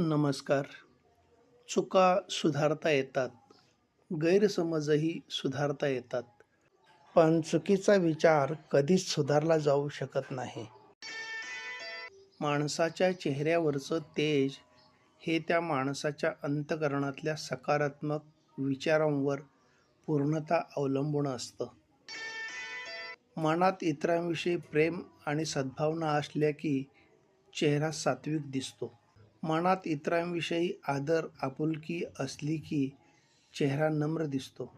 नमस्कार. चुका सुधारता येतात, गैरसमजही सुधारता येतात. पण चुकीचा विचार कधीच सुधारला जाऊ शकत नाही. माणसाच्या चेहऱ्यावरचं तेज हे त्या माणसाच्या अंतःकरणातल्या सकारात्मक विचारांवर पूर्णतः अवलंबून असतं. मनात इतरांविषयी प्रेम आणि सद्भावना असल्या की चेहरा सात्विक दिसतो. मनात इतरांविषयी आदर, आपुलकी असली की चेहरा नम्र दिसतो.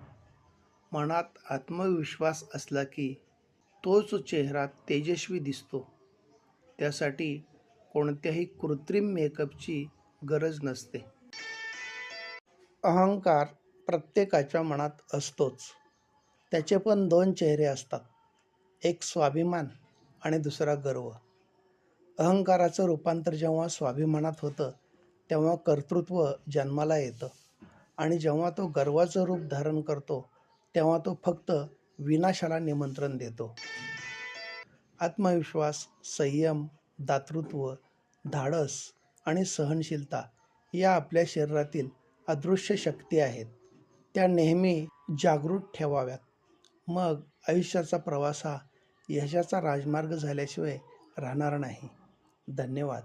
मनात आत्मविश्वास असला की तोच चेहरा तेजस्वी दिसतो. त्यासाठी कोणत्याही कृत्रिम मेकअपची गरज नसते. अहंकार प्रत्येकाच्या मनात असतोच. त्याचे पण दोन चेहरे असतात, एक स्वाभिमान आणि दुसरा गर्व. अहंकाराचं रूपांतर जेव्हा स्वाभिमानात होतं तेव्हा कर्तृत्व जन्माला येतं, आणि जेव्हा तो गर्वाचं रूप धारण करतो तेव्हा तो फक्त विनाशाला निमंत्रण देतो. आत्मविश्वास, संयम, दातृत्व, धाडस आणि सहनशीलता या आपल्या शरीरातील अदृश्य शक्ती आहेत. त्या नेहमी जागृत ठेवाव्यात. मग आयुष्याचा प्रवास हा यशाचा राजमार्ग झाल्याशिवाय राहणार नाही. धन्यवाद.